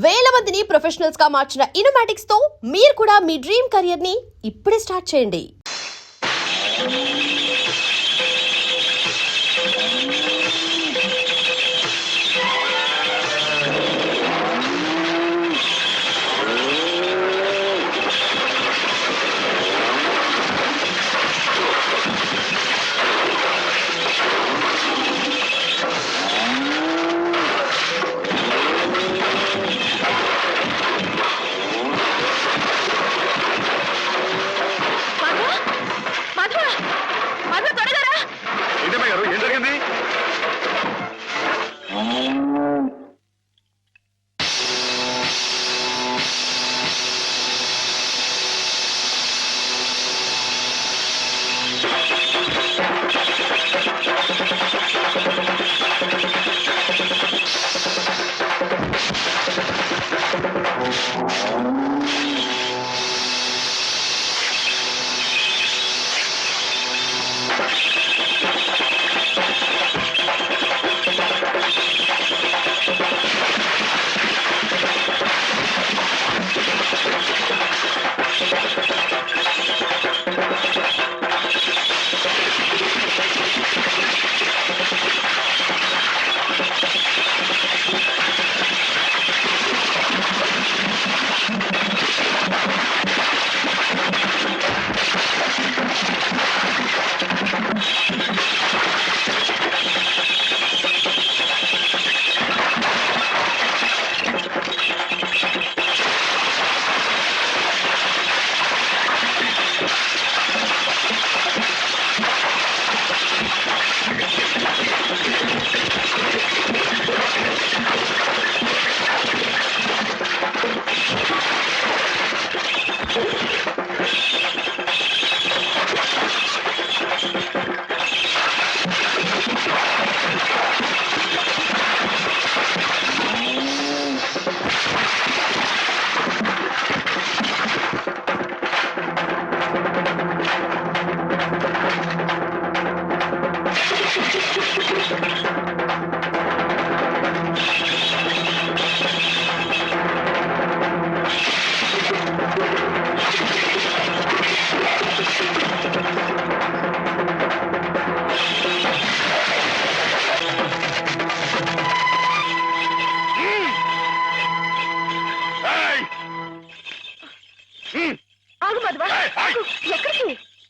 వేల మందిని ప్రొఫెషనల్స్ గా మార్చిన ఇనోమాటిక్స్ తో మీరు కూడా మీ డ్రీమ్ కెరియర్ ని ఇప్పుడే స్టార్ట్ చేయండి.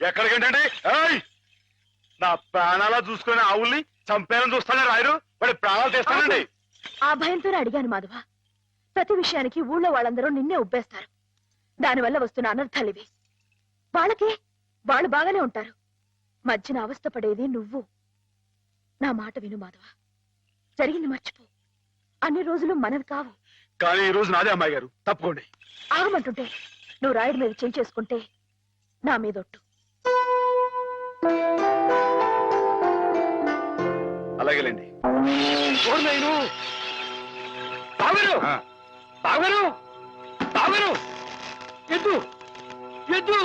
ఎక్కడికేంటండి? నా ప్రాణాలా చూసుకునే ఆవుల్ని చంపేయాలని చూస్తానే రాయరు, వాడి ప్రాణాలు తీస్తానండి. ఆ భయంతోనే అడిగాను మాధవ. ప్రతి విషయానికి ఊళ్ళో వాళ్ళందరూ నిన్నే ఉబ్బేస్తారు. దానివల్ల వస్తున్న అనర్థాలివి. వాళ్ళకి వాళ్ళు బాగానే ఉంటారు, మధ్యన అవస్థపడేది నువ్వు. నా మాట విను మాధవ, జరిగింది మర్చిపో. అన్ని రోజులు మనవి కావు. కానీ ఈ రోజు నాదే అమ్మాయి గారు, తప్పుకోండి. ఆగమంటుంటే నువ్వు రాయుడి మీద చేయి చేసుకుంటే నా మీదొట్టు. అలాగేలేండి. బావగారు, బావగారు, బావగారు, ఎద్దు ఎద్దు.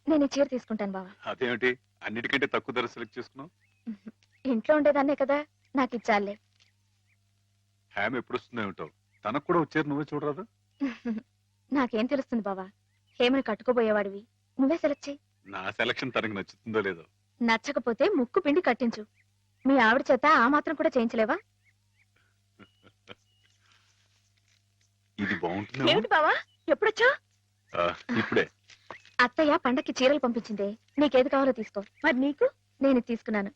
నేను ఈ చీర తీసుకుంటాను బావా. అదేమిటి అన్నిటికంటే తక్కువ ధర సెలెక్ట్ చేసుకున్నావు? ఇంట్లో ఉండేదాన్నే కదా, నాకు ఇచ్చాలే. హ్యామ్ ఎప్పుడు వస్తుందో ఏమిటో, తనకు కూడా వచ్చారు, నువ్వే చూడరాదు. నాకేం తెలుస్తుంది బావా, హేమని కట్టుకోబోయేవాడివి, నువ్వే సెలెక్ట్ చేయి. నా సెలక్షన్ తనకి నచ్చుతుందో లేదో. నచ్చకపోతే ముక్కు పిండి కట్టించు. మీ ఆవిడ చేత ఆ మాత్రం కూడా చేయించలేవా? ఇది బాగుంటుంది. ఏమిటి బావా, ఎప్పుడొచ్చా? ఇప్పుడే. అత్తయ్య పండక్కి చీరలు పంపించిందే, నీకేది కావాలో తీసుకో. మరి నీకు? నేను తీసుకున్నాను.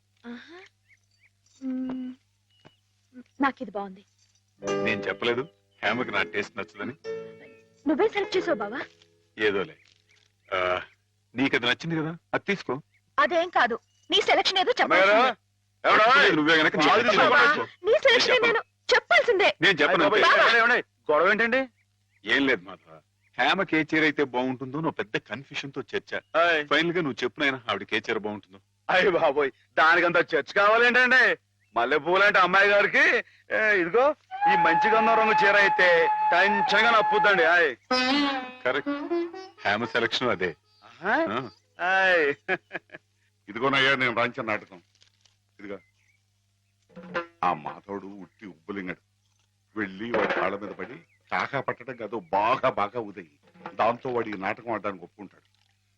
నాకు ఇది బాగుంది. నేను చెప్పలేదు హేమకి నా టేస్ట్ నచ్చదని. నువ్వే సెలెక్ట్ చేసావు బావా. ఏదోలే, ఆ, నీకు అది నచ్చింది కదా, అది తీసుకో. అదేం కాదు, నీ సెలెక్షన్ ఏదో అమ్మాయి గారు, చెప్పాల్సిందే. ఎవడా? నువ్వే గనక నీకు మాది నచ్చింది తీసుకో. తీసుకో. నీ సెలెక్షన్ నేను చెప్పాల్సిందే. నేను చెప్పను అంతే. ఏమండి? గొడవ ఏంటండి? ఏం లేదు మాధవ, హేమకి ఏ చీర అయితే బాగుంటుందో నువ్వు పెద్ద కన్ఫ్యూషన్ తో చర్చ. ఆయ్. ఫైనల్ గా నువ్వు చెప్పునైనా ఆవిడకి ఏ చీర బాగుంటుందో. అయ్య బాబోయ్, దానికంత చర్చ కావాలేంటండి? మల్లెపూలంటే అమ్మాయి గారికి ఇదిగో ఈ మంచి గంధం రంగు చీర అయితే టెన్షన్ గా నప్పుద్దండి. ఆయ్. కరెక్ట్, హేమ సెలక్షన్ అదే. ఆహా. ఆ, ఆయ్. ఇదిగోనయ్యా నేను రాంచిన నాటకం. ఇదిగా ఆ మాధవుడు ఉట్టి ఉబ్బులింగడు. వెళ్ళి వాడి కాళ్ళ మీద పడి కాకా పట్టడం కాదు, బాగా బాగా ఉదయి. దాంతో వాడి ఈ నాటకం ఆడడానికి ఒప్పుకుంటాడు.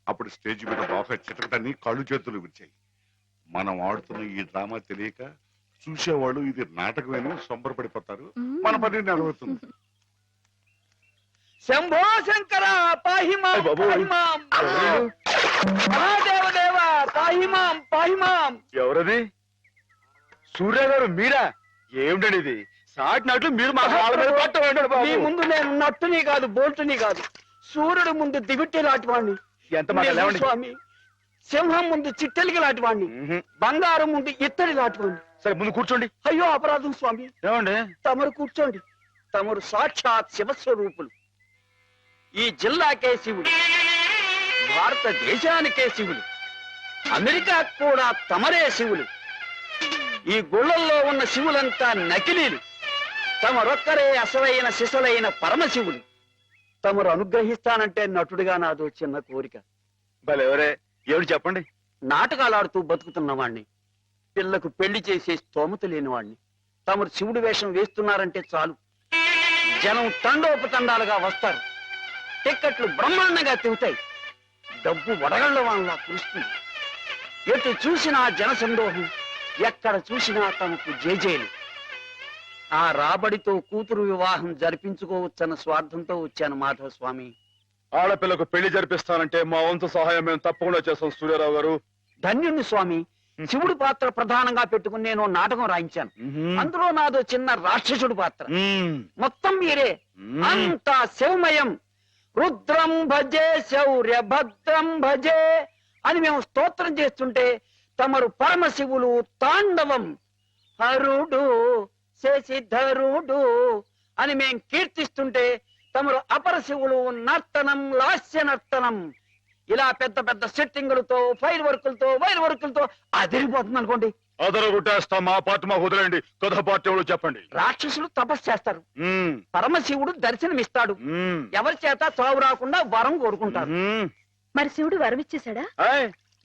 అప్పుడు స్టేజ్ మీద బాగా చిటకటాన్ని కళ్ళు చేతులు విరిచాయి. మనం ఆడుతున్న ఈ డ్రామా తెలియక చూసేవాళ్ళు ఇది నాటకమేనో సంబరపడిపోతారు. మన పని నెరవేరుతుంది. శంభో శంకర పాహిమాం అయ్ బాబోయ్. పాహిమాం మహాదేవదేవ పాహిమాం పాహిమాం. ఎవరది? సూర్య గారు మీరా? ఏమిటండి ఇది? సాటినట్లు మీరు మా కాళ్ళ మీద పట్టమంటాడు మీ బాబు. ముందు నేను నట్టుని కాదు బోల్టుని కాదు, సూర్యుడు ముందు దివిట్టి లాంటి వాణ్ణి. ఎంత మాట లేవండి. స్వామి, సింహం ముందు చిట్టెలికి లాంటి వాణ్ణి, మ్హూ. బంగారం ముందు ఇత్తడి లాంటి వాణ్ణి. సరే ముందు కూర్చోండి. అయ్యో అపరాధం స్వామి, ఏమండి? తమరు కూర్చోండి. తమరు సాక్షాత్ శివస్వరూపులు. ఈ జిల్లాకే శివుడు, భారతదేశానికే శివులు, అమెరికా కూడా తమరే శివులు. ఈ గుళ్ళల్లో ఉన్న శివులంతా నకిలీలు, తమరొక్కరే అసలైన శిశులైన పరమశివులు. తమరు అనుగ్రహిస్తానంటే నటుడిగా నాదో చిన్న కోరిక. భలేవరే, ఏమిటి చెప్పండి. నాటకాలాడుతూ బతుకుతున్నవాణ్ణి, పిల్లకు పెళ్లి చేసే స్తోమత లేనివాణ్ణి. తమరు శివుడి వేషం వేస్తున్నారంటే చాలు, జనం తండోపతండాలుగా వస్తారు. టిక్కెట్లు బ్రహ్మాండంగా తిరుగుతాయి. డబ్బు వడగళ్ల వాళ్ళ కురుస్తుంది. ఎటు చూసినా జన సందోహం, ఎక్కడ చూసినా తమకు జేజేలు. ఆ రాబడితో కూతురు వివాహం జరిపించుకోవచ్చన్న స్వార్థంతో వచ్చాను మాధవ స్వామి. ఆడపిల్లకు పెళ్లి జరిపిస్తానంటే మా వంతు సహాయం మేము తప్పకుండా చేస్తాం సూర్యారావు గారు. ధన్యుణ్ణి స్వామి. శివుడి పాత్ర ప్రధానంగా పెట్టుకుని నేను నాటకం రాయించాను. అందులో నాదో చిన్న రాక్షసుడి పాత్ర. మొత్తం మీరే, అంతా శివమయం. రుద్రం భజే శౌర్య భద్రం భజే అని మేము స్తోత్రం చేస్తుంటే తమరు పరమశివులు తాండవం. హరుడు శశిధరుడు అని మేం కీర్తిస్తుంటే తమరు అపరశివులు నర్తనం లాస్య నర్తనం. ఇలా పెద్ద పెద్ద సెట్టింగులతో ఫైర్ వర్కులతో వైర్ వర్కులతో అదిరిపోతుంది అనుకోండి. అదర కొట్టేస్తాం. మా పార్టీ మాకు వదిలేండి. కథ పార్టీ ఎవరు చెప్పండి. రాక్షసులు తపస్సు చేస్తారు, పరమశివుడు దర్శనమిస్తాడు. ఎవరి చేత చావు రాకుండా వరం కోరుకుంటారు. మరి శివుడు వరం ఇచ్చేశాడా?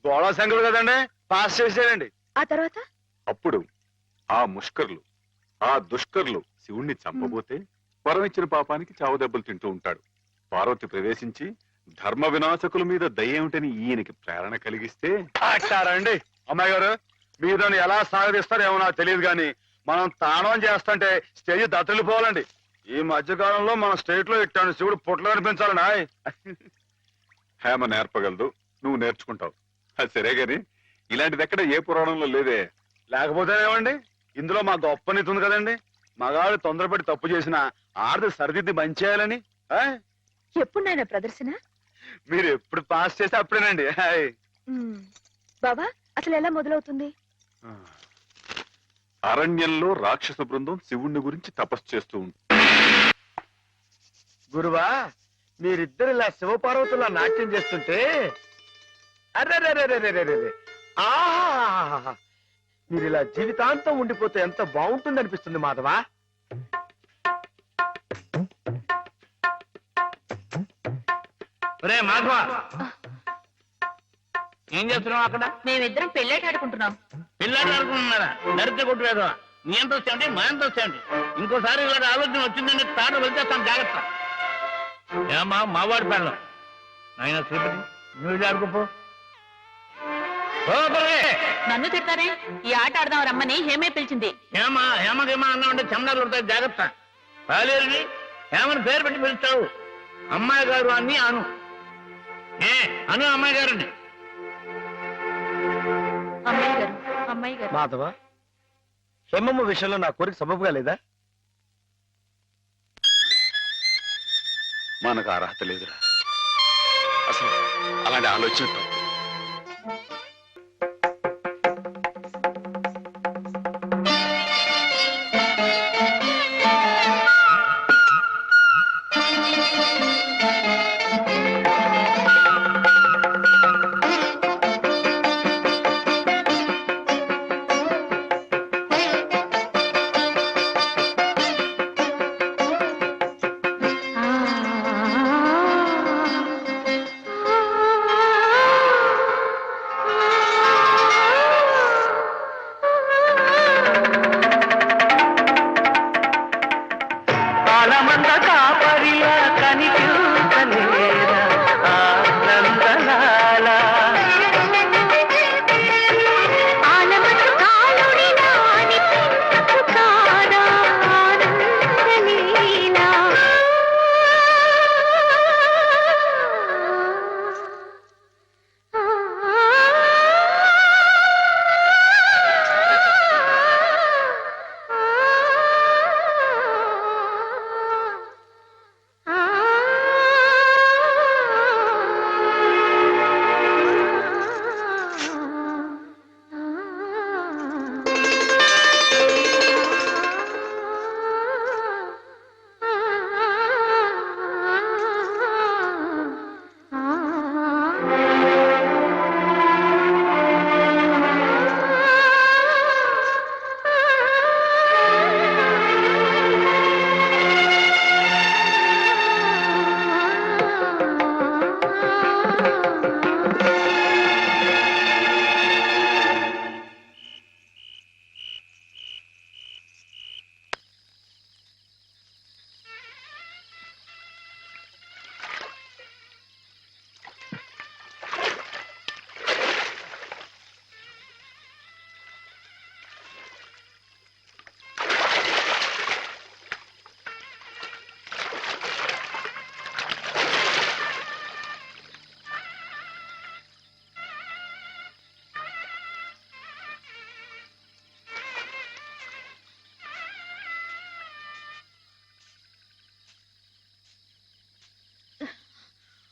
గోళా శంకరుడు కదండి, పాస్ చేసేయండి. ఆ తర్వాత అప్పుడు ఆ ముష్కర్లు, ఆ దుష్కర్లు శివుణ్ణి చంపబోతే వరం ఇచ్చిన పాపానికి చావు దెబ్బలు తింటూ ఉంటాడు. పార్వతి ప్రవేశించి ధర్మ వినాశకుల మీద దయ్యేమిటని ఈయనకి ప్రేరణ కలిగిస్తే అంటారండి. అమ్మాయి గారు, మీరు దాన్ని ఎలా సాగదీస్తారో ఏమో నాకు తెలియదు కానీ మనం తాణం చేస్తుంటే స్టేజ్ దత్తలిపోవాలండి. ఈ మధ్య కాలంలో మన స్టేట్ లో ఇట్టాను శివుడు పుట్లు కనిపించాలండి. ఆయ్. హేమ నేర్పగలదు, నువ్వు నేర్చుకుంటావు. అది సరే గాని ఇలాంటిది ఎక్కడ ఏ పురాణంలో లేదే. లేకపోతే ఏమండి, ఇందులో మా గొప్ప నీతి ఉంది కదండి. మగాడు తొందరపడి తప్పు చేసిన ఆడది సరిదిద్ది మంచి చేయాలని. ఆయ్. ఎప్పుడు నాయన ప్రదర్శన? మీరు ఎప్పుడు పాస్ చేస్తే అప్పుడేనండి. ఆయ్. బాబా, అసలు ఎలా మొదలవుతుంది? అరణ్యంలో రాక్షస బృందం శివుణ్ణి గురించి తపస్సు చేస్తూ ఉంటుంది. గురువా, మీరిద్దరు ఇలా శివపార్వతులా నాట్యం చేస్తుంటే అర్రర్రర్రర్రర్రర్రర్ర. ఆహా, మీరు ఇలా జీవితాంతం ఉండిపోతే ఎంత బాగుంటుంది అనిపిస్తుంది మాధవా. మాధవ, ఏం చేస్తున్నావు అక్కడ? మేమిద్దరం పెళ్ళేట ఆడుకుంటున్నాం. పిల్లలు ఆడుకుంటున్నారా? దరిద్ర కొట్టు వేదవా. నీ ఎంత వచ్చాయండి, మా ఎంత వచ్చాయండి. ఇంకోసారి ఇలాంటి ఆలోచన వచ్చిందంటే తాట వెళ్తేస్తాను, జాగ్రత్త. ఏమా మావాడి పిల్లలు ఆయన శ్రీపతి, నువ్వు వెళ్ళి ఆడుకోపో. నన్ను తిడతారే? ఈ ఆట ఆడదాం రమ్మని హేమే పిలిచింది. ఏమా హేమకేమా అన్నామంటే చందాలు ఉంటాయి, జాగ్రత్త. పాలేరుని హేమని పేరు పెట్టి పిలుస్తావు. అమ్మాయి గారు అని అను. అను అమ్మాయి గారిని. అమ్మాయి గారు, అమ్మాయి గారు. మాధవ, హేమమ్మ విషయంలో నా కోరిక సబబుగా లేదా? మనకు అర్హత లేదురా. అసలు అలాంటి ఆలోచన తప్పు.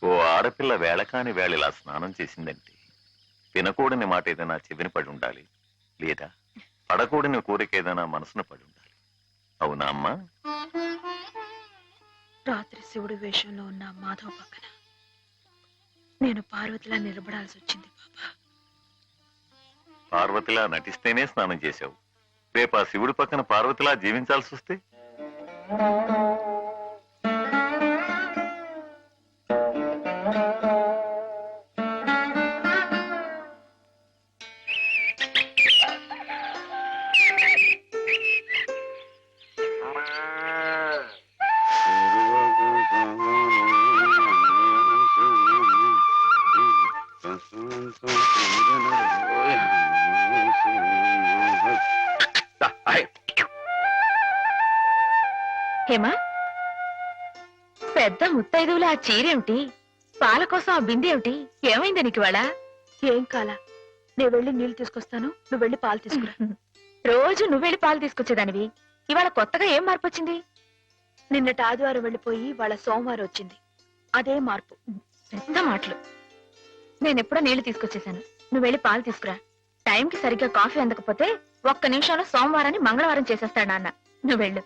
ఓ ఆడపిల్ల వేళకాని వేళ ఇలా స్నానం చేసిందంటే తినకూడని మాట ఏదైనా చెవిని పడి ఉండాలి, లేదా పడకూడని కోరిక ఏదైనా మనసును పడి ఉండాలి. అవునా అమ్మా? రాత్రి శివుడి వేషంలో ఉన్న మాధవ్ పక్కన నేను పార్వతిలా నిలబడాల్సి వచ్చింది బాబా. పార్వతిలా నటిస్తేనే స్నానం చేశావు. రేపు ఆ శివుడి పక్కన పార్వతిలా జీవించాల్సి వస్తే? హేమా, పెద్ద ముత్తైదువులు ఆ చీరేమిటి, పాల కోసం ఆ బిందె ఏమిటి, ఏమైంది నీకు ఇవాళ? ఏం కాలా, నేను వెళ్ళి నీళ్లు తీసుకొస్తాను, నువ్వు వెళ్ళి పాలు తీసుకురా. రోజు నువ్వు వెళ్ళి పాలు తీసుకొచ్చేదానివి, ఇవాళ కొత్తగా ఏం మార్పు వచ్చింది? నిన్నటి ఆదివారం వెళ్ళిపోయి వాళ్ళ సోమవారం వచ్చింది, అదే మార్పు. పెద్ద మాటలు. నేనెప్పుడో నీళ్లు తీసుకొచ్చేసాను, నువ్వు వెళ్ళి పాలు తీసుకురా. టైంకి సరిగ్గా కాఫీ అందకపోతే ఒక్క నిమిషంలో సోమవారాన్ని మంగళవారం చేసేస్తాడు నాన్న. నువ్వు వెళ్ళు.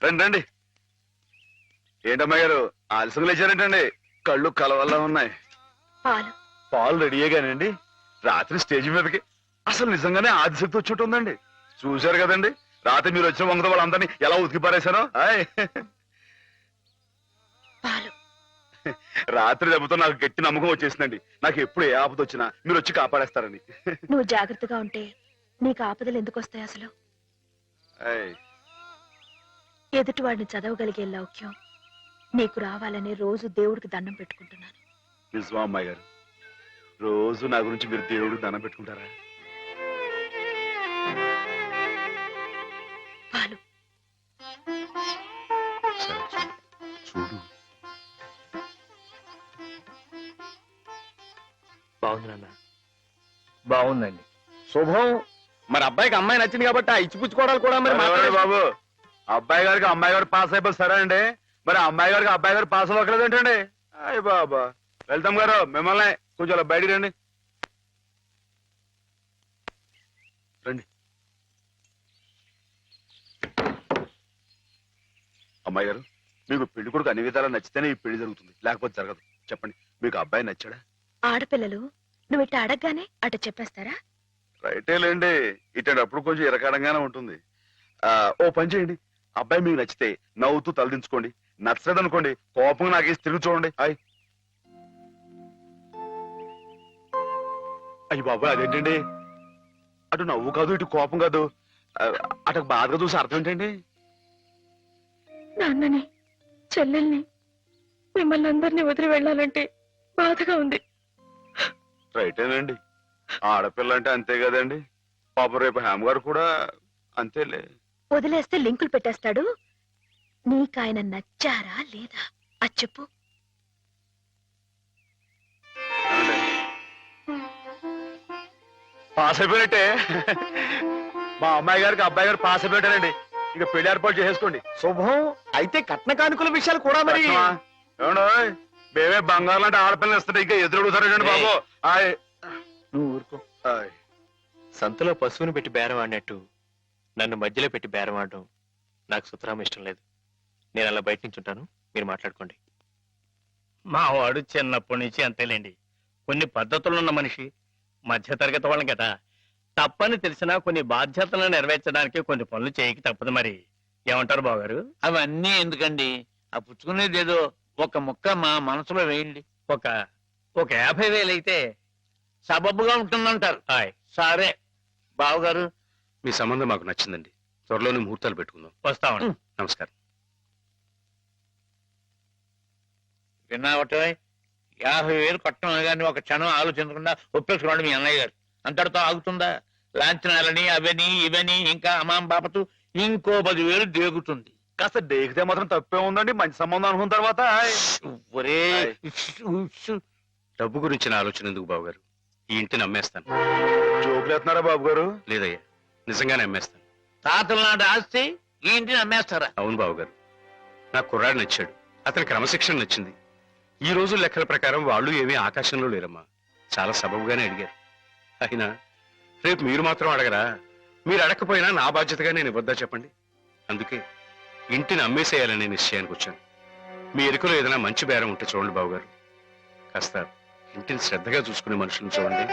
రండి రండి. ఏంటమ్మా గారు ఆలస్యంగా లేచారేంటండి? కళ్ళు కలవల్లా ఉన్నాయి. పాలు పాలు రెడీయేగానండి. రాత్రి స్టేజ్ మీదకి అసలు నిజంగానే ఆదిశక్తి వచ్చి ఉంటుందండి. చూశారు కదండి రాత్రి మీరు వచ్చిన వంగతో వాళ్ళందరినీ ఎలా ఉతికి పారేశారో. పాలు రాత్రి దెబ్బతో నాకు గట్టి నమ్మకం వచ్చేసిందండి. నాకు ఎప్పుడు ఏ ఆపద వచ్చినా మీరు వచ్చి కాపాడేస్తారని. నువ్వు జాగ్రత్తగా ఉంటే నీకు ఆపదలు ఎందుకు వస్తాయి అసలు? ఎదుటి వాడిని చదవగలిగే లౌక్యం నీకు రావాలని రోజు దేవుడికి దండం పెట్టుకుంటున్నాను. నిజమా అమ్మాయి గారు? రోజు నా గురించి మీరు దేవుడికి దండం పెట్టుకుంటారా? పాలు చూడు. బాగుంది నాన్న. బాగుందండి. శుభం. మరి అబ్బాయికి అమ్మాయి నచ్చింది కాబట్టి ఆ ఇచ్చిపుచ్చుకోవడాలు కూడా మరి ఎవరండి బాబు, అబ్బాయి గారికి అమ్మాయి గారు పాస్ అయిపోయి సరే అండి, మరి అమ్మాయి గారికి అబ్బాయి గారు పాస్ అవ్వట్లేదు ఏంటండి? అయ్య బాబా. వెళ్తాం గారు, మిమ్మల్ని కొంచెం అలా బయటికి రండి. రండి. అమ్మాయి గారు, మీకు పెళ్లి కొడుకు అన్ని విధాలా నచ్చితేనే ఈ పెళ్లి జరుగుతుంది, లేకపోతే జరగదు. చెప్పండి, మీకు అబ్బాయి నచ్చాడా? ఆడపిల్లలు నువ్వు ఇట్ట అడగగానే అట చెప్పేస్తారా? రైటే లేండి, ఇటప్పుడు కొంచెం ఇరకాడంగానే ఉంటుంది. ఓ పని చేయండి, అబ్బాయి మీకు నచ్చితే నవ్వుతూ తలదించుకోండి, నచ్చలేదు అనుకోండి కోపంగా నాకేసి తిరిగి చూడండి. అయ్యి బాబాయ్, అదేంటండి? అటు నవ్వు కాదు, ఇటు కోపం కాదు, అటు బాధగా చూసి అర్థం ఏంటండి? నాన్నని, చెల్లెల్ని, మిమ్మల్ని అందరినీ వదిలి వెళ్ళాలంటే బాధగా ఉంది. రైటేనండి, ఆడపిల్ల అంటే అంతే కదండి. పాపం రేపు హేమ గారు కూడా అంతేలే. వదిలేస్తే లింకులు పెట్టేస్తాడు. నీకాయన నచ్చారా లేదా అది చెప్పు. పాస్ అయిపోయినట్టే. మా అమ్మాయి గారికి అబ్బాయి గారు పాస్ అయిపోయారండి. ఇక పెళ్లి ఏర్పాటు చేసేసుకోండి. శుభం. అయితే కట్న కానుకల విషయాలు కూడా మరి ఏమండోయ్, మేమే బంగారం లాంటి ఆడపిల్లలు ఇస్తుంటే ఇంకా ఎదురుడుతారండి బాబు. నువ్వు ఊరుకో. సంతలో పశువుని పెట్టి బేరం ఆడినట్టు నన్ను మధ్యలో పెట్టి బేరం ఆడడం నాకు సుతరాం ఇష్టం లేదు. నేను అలా బయట నుంచి ఉంటాను, మీరు మాట్లాడుకోండి. మా వాడు చిన్నప్పటి నుంచి అంతేలేండి. కొన్ని పద్ధతులున్న మనిషి, మధ్యతరగతి వాళ్ళం కదా. తప్పని తెలిసినా కొన్ని బాధ్యతలను నెరవేర్చడానికి కొన్ని పనులు చేయక తప్పదు. మరి ఏమంటారు బావగారు? అవన్నీ ఎందుకండి, ఆ పుచ్చుకునేది ఏదో ఒక ముక్క మా మనసులో వేయండి. ఒక 50,000 అయితే సబబుగా ఉంటుందంటారు. హాయ్ సరే బావగారు, మీ సంబంధం మాకు నచ్చిందండి. త్వరలోనే ముహూర్తాలు పెట్టుకుందాం. వస్తామండి. నమస్కారం. విన్నావటే 50,000 కట్టం కానీ ఒక క్షణం ఆలోచించకుండా ఒప్పేసుకోండి మీ అన్నయ్య గారు. అంతటితో ఆగుతుందా? లాంఛనాలని అవని ఇవని ఇంకా అమ్మాం బాపతు ఇంకో 10,000 దేగుతుంది. కాస్త డేకితే మాత్రం తప్పే ఉందండి, మంచి సంబంధం అనుకున్న తర్వాత. ఒరే డబ్బు గురించిన ఆలోచన ఎందుకు బాబుగారు? ఈ ఇంటిని అమ్మేస్తాను. జోకులు ఎత్తున్నారా బాబు గారు? లేదయ్యా, నిజంగానే అమ్మేస్తాను. తాతల నాటి ఆస్తి ఈ ఇంటిని అమ్మేస్తారా? అవును బాబుగారు, నాకు కుర్రాడు నచ్చాడు, అతని క్రమశిక్షణ నచ్చింది. ఈ రోజు లెక్కల ప్రకారం వాళ్ళు ఏమీ ఆకాశంలో లేరమ్మా, చాలా సబబుగానే అడిగారు. అయినా రేపు మీరు మాత్రం అడగరా? మీరు అడగకపోయినా నా బాధ్యతగా నేను ఇవ్వద్దా చెప్పండి? అందుకే ఇంటిని అమ్మేసేయాలనే నిశ్చయానికి వచ్చాను. మీ ఎరుకలో ఏదైనా మంచి బేరం ఉంటే చూడండి బాబుగారు. కాస్త ఇంటిని శ్రద్ధగా చూసుకునే మనుషులను చూడండి.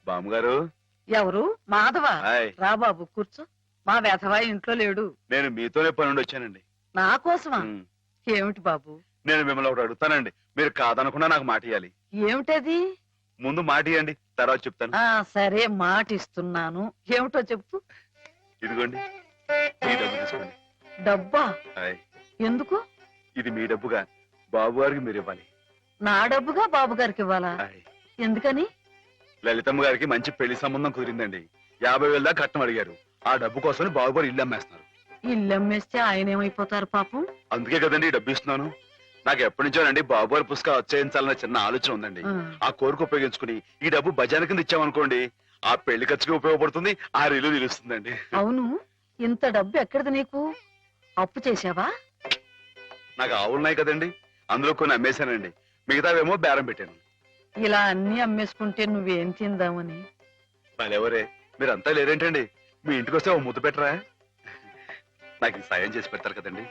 బామ్మగారు. ఎవరు? మాధవ. హాయ్. రా బాబు కూర్చో. మా వెధవా ఇంట్లో లేడు. నేను మీతోనే పని నుండి వచ్చానండి. నా కోసమా? ఉమ్. ఏమిటి బాబు? నేను మిమ్మల్ని ఒకటి అడుగుతానండి, మీరు కాదనకుండా నాకు మాట ఇవ్వాలి. ఏమిటది? ముందు మాట ఇవ్వండి, తర్వాత చెప్తాను. సరే మాట ఇస్తున్నాను. ఏమిటో చెప్పు. ఇదిగోండి, ఈ డబ్బు తీసుకోండి. డబ్బా? హాయ్. ఎందుకు? ఇది మీ డబ్బుగా బాబు గారికి మీరు ఇవ్వాలి. నా డబ్బుగా బాబు గారికి ఇవ్వాలా? హాయ్. ఎందుకని? లలితమ్మ గారికి మంచి పెళ్లి సంబంధం కుదిరిందండి. 50,000 దాకా కట్నం అడిగారు. ఆ డబ్బు కోసం బాబు గారు ఇల్లు అమ్మేస్తున్నారు. ఇల్లు అమ్మేస్తే ఆయన ఏమైపోతారు పాపం? అందుకే కదండి ఈ డబ్బు ఇస్తున్నాను. నాకు ఎప్పటి నుంచోనండి బాబు గారి పుస్తకం వచ్చేయించాలన్న చిన్న ఆలోచన ఉందండి. ఆ కోరిక ఉపయోగించుకుని ఈ డబ్బు బజార్ కింద ఇచ్చామనుకోండి, ఆ పెళ్లి ఖర్చుకి ఉపయోగపడుతుంది, ఆ ఇల్లు నిలుస్తుందండి. అవును, ఇంత డబ్బు ఎక్కడిది నీకు? అప్పు చేశావా? నాకు ఆవులున్నాయి కదండి, అందులో కొన్ని అమ్మేశానండి, మిగతావేమో బేరం పెట్టాను. ఇలా అన్ని అమ్మేసుకుంటే నువ్వేం తిందామని. మళ్ళెవరే మీరంతా లేరేంటండి? మీ ఇంటికి వస్తే ఓ ముద్దు పెట్టరా? నాకు ఈ సాయం చేసి పెడతారు కదండి.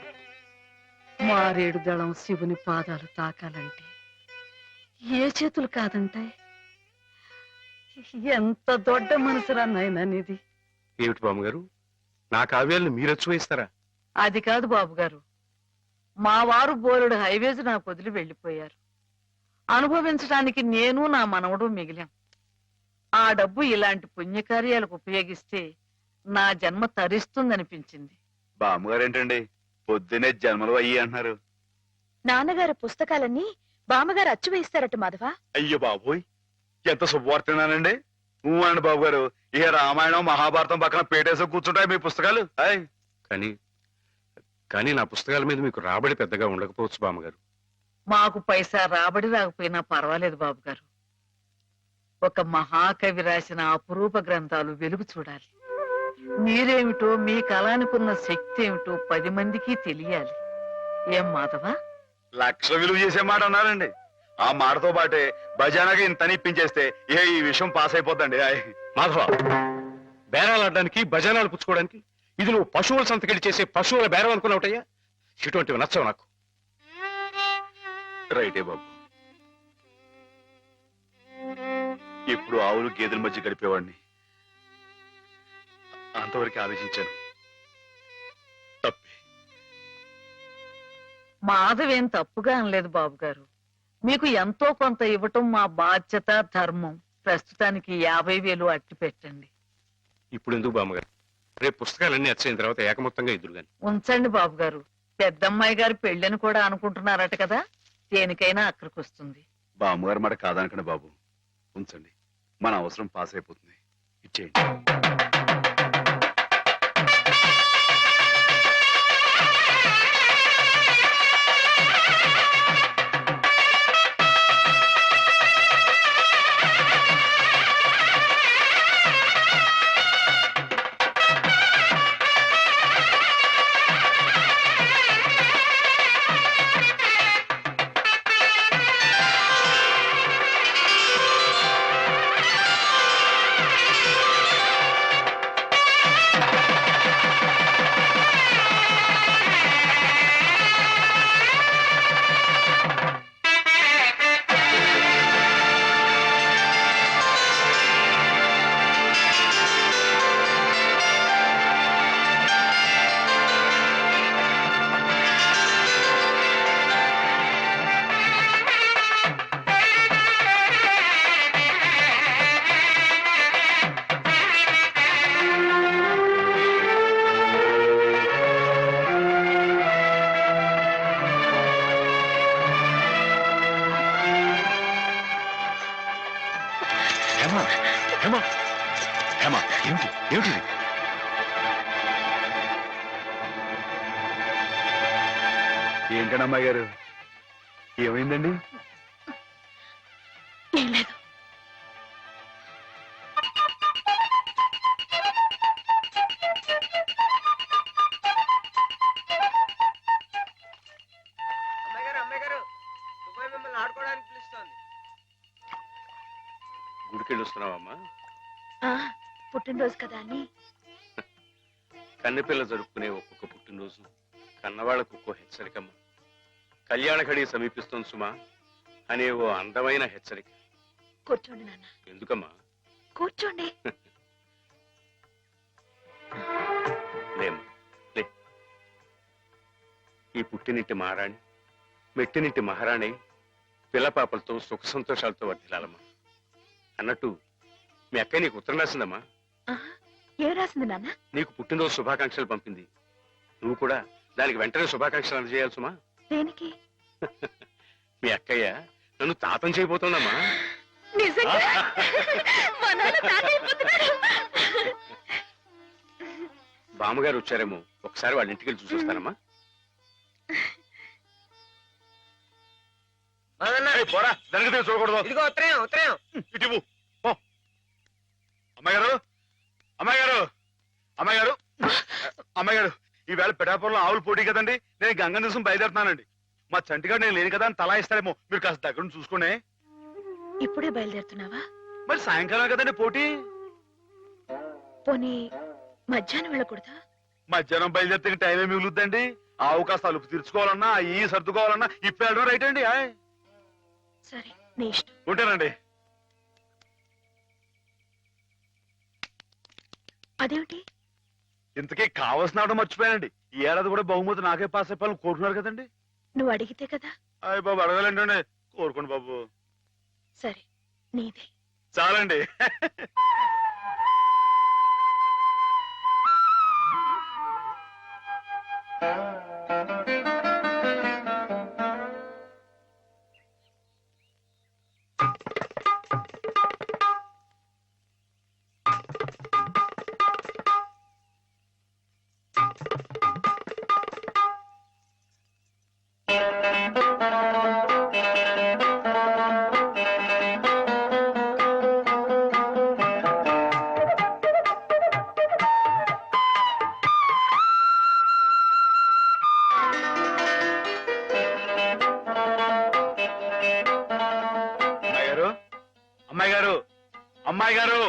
మారేడు దళం శివుని పాదాలు తాకాలంటే ఏ చేతులు కాదంటాయి? ఎంత దొడ్డ మనసురా నాయనా నీది. ఏమిటి బామ్మగారు, నా కావ్యాలను మీరు అచ్చువేస్తారా? అది కాదు బాబు గారు, మా వారు బోలుడు హైవేస్ నాకు వదిలి వెళ్ళిపోయారు. అనుభవించడానికి నేను నా మనవడు మిగిలాం. ఆ డబ్బు ఇలాంటి పుణ్యకార్యాలకు ఉపయోగిస్తే నా జన్మ తరిస్తుందనిపించింది. బామ్మగారు ఏంటండి పొద్దునే జన్మలు అయ్యి అంటున్నారు? నాన్నగారి పుస్తకాలన్నీ బామ్మగారు అచ్చు వేస్తారట మాధవ. అయ్యో బాబోయ్, ఎంత శుభవార్తనానండి. అండి బాబు గారు, ఇక రామాయణం మహాభారతం పక్కన పేటేసి కూర్చుంటాయి మీ పుస్తకాలు. హాయ్. కానీ కానీ నా పుస్తకాల మీద మీకు రాబడి పెద్దగా ఉండకపోవచ్చు బామ్మగారు. మాకు పైసా రాబడి రాకపోయినా పర్వాలేదు బాబు గారు. ఒక మహాకవి రాసిన అపురూప గ్రంథాలు వెలుగు చూడాలి. మీరేమిటో మీ కళానికున్న శక్తి ఏమిటో 10 మందికి తెలియాలి. ఏం మాధవా? లక్ష విలువ చేసే మాట అన్నారండి. ఆ మాటతో పాటే భజానగా ఇంత ఇప్పించేస్తే ఈ విషయం పాస్ అయిపోద్దండి. హాయ్. మాధవ, బేరాలు ఆడడానికి భజనాలు పుచ్చుకోవడానికి ఇది నువ్వు పశువుల సంతకెళ్ళి చేసే పశువుల బేరం అనుకున్నావుటయ్యా. ఇటువంటివి నచ్చవు నాకు. రైటే బాబు. ఎప్పుడు ఆవులు గేదెల మధ్య గడిపేవాడిని, అంతవరకు ఆలోచించాను. తప్పే. మాధవేం తప్పుగా అనలేదు బాబు గారు. మీకు ఎంతో కొంత ఇవ్వటం మా బాధ్యత, ధర్మం. ప్రస్తుతానికి 50,000 అట్టి పెట్టండి. ఇప్పుడు ఎందుకు బామ్మగారు? రేపు పుస్తకాలన్నీ వచ్చైన తర్వాత ఏకమొత్తంగా ఎదురుగాని. ఉంచండి బాబు గారు. పెద్దమ్మాయి గారి పెళ్ళని కూడా అనుకుంటున్నారట కదా, దేనికైనా అక్కడికి వస్తుంది. బామ్మగారు మాట కాదనకండి బాబు, ఉంచండి. మన అవసరం పాస్ అయిపోతుంది. ఇచ్చేయండి. ఏమిటి? ఏంటండి అమ్మాయి గారు, ఏమైందండి? ఏం లేదు. గుడికెళ్ళి వస్తున్నావమ్మా? పుట్టినరోజు కదా అని. కన్నెపిల్ల జరుపుకునే ఒక్కొక్క పుట్టినరోజు కన్నవాళ్లకు ఒక్కో హెచ్చరికమ్మ. కళ్యాణ ఘడి సమీపిస్తోంది సుమా అనే ఓ అందమైన హెచ్చరిక. కూర్చోండి నాన్న. ఎందుకమ్మా? కూర్చోండి. లేమ్మా, లే. ఈ పుట్టినింటి మహారాణి, మెట్టినింటి మహారాణి పిల్లపాపలతో సుఖ సంతోషాలతో వర్ధిల్లాలమ్మా. అన్నట్టు మీ అక్కయ్య నీకు ఉత్తరం రాసిందమ్మా. ఏం రాసింది నాన్న? నీకు పుట్టినరోజు శుభాకాంక్షలు పంపింది. నువ్వు కూడా దానికి వెంటనే శుభాకాంక్షలు అందజేయాలి సుమా. దేనికి? మీ అక్కయ్య నన్ను తాతం చేయబోతోందమ్మా. నిజంగా? మా నాన్న తాత అయిపోతున్నారు. బామ్మగారు వచ్చారేమో, ఒకసారి వాళ్ళ ఇంటికి వెళ్ళి చూసొస్తానమ్మా. పోరా, జరిగితే చూడకూడదు. ఇదిగో ఉత్తరం, ఉత్తరం. ఇటు అమ్మాయి గారు, అమ్మాయి గారు, అమ్మాయి గారు, అమ్మాయి గారు, ఈవేళ పిఠాపురంలో ఆవులు పోటీ కదండి. నేను గంగ దిశం బయలుదేరుతున్నానండి. మా చంటిగాడు నేను లేని కదా అని తలా ఇస్తారేమో, మీరు కాస్త దగ్గర నుంచి చూసుకోండి. ఇప్పుడే బయలుదేరుతున్నావా? మరి సాయంకాలం కదండి పోటీ. పోనీ మధ్యాహ్నం వెళ్ళకూడదా? మధ్యాహ్నం బయలుదేరితే టైం ఏమి మిగులుద్దండి. ఆవు కాస్త అలుపు తీర్చుకోవాలన్నా, ఈ సర్దుకోవాలన్నా ఇప్పుడు వెళ్ళడం రైట్ అండి. సరే, నీ ఇష్టం. ఉంటానండి. అదేమిటి? ఇంతకీ కావాల్సిన ఆవిడ మర్చిపోయానండి. ఈ ఏడాది కూడా బహుమతి నాకే పాస్ అయిపోవాలని కోరుకున్నారు కదండి. నువ్వు అడిగితే కదా. అయ్య బాబు, అడగాలండి. కోరుకోండి బాబు. సరే, నీదే. చాలండి. అమ్మాయి గారు.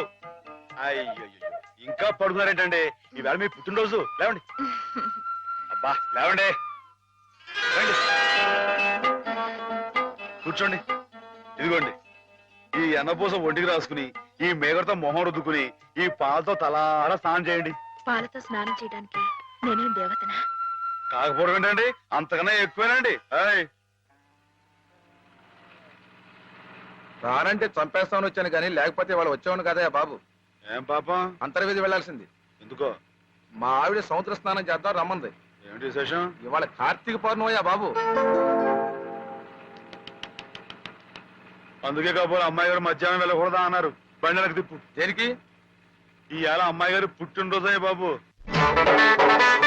అయ్యో ఇంకా పడుకున్నారేంటండి? ఈవేళ మీ పుట్టినరోజు. లేవండి. అబ్బా లేవండి. రండి. కూర్చోండి. ఇదిగోండి ఈ ఎన్నపూస ఒంటికి రాసుకుని, ఈ మేగడతో మొహం రుద్దుకుని, ఈ పాలతో తలారా స్నానం చేయండి. పాలతో స్నానం చేయడానికి నేనేం దేవతనా? కాకపోవడం ఏంటండి, అంతకన్నా ఎక్కువేనండి. రానంటే చంపేస్తామని వచ్చాను కానీ లేకపోతే వాళ్ళు వచ్చేవాడు కదా బాబు. ఏం పాపం? అంతర్వేది వెళ్లాల్సింది. ఎందుకో? మా ఆవిడ సముద్ర స్నానం చేద్దాం రమ్మంది. ఏమిటి విశేషం? ఇవాళ కార్తీక పౌర్ణమయ్యా బాబు. అందుకే కాబోలు అమ్మాయి గారు మధ్యాహ్నం వెళ్ళకూడదా అన్నారు. బండలకు తిప్పు. దేనికి? ఈ ఏళ అమ్మాయి గారు పుట్టినరోజే బాబు.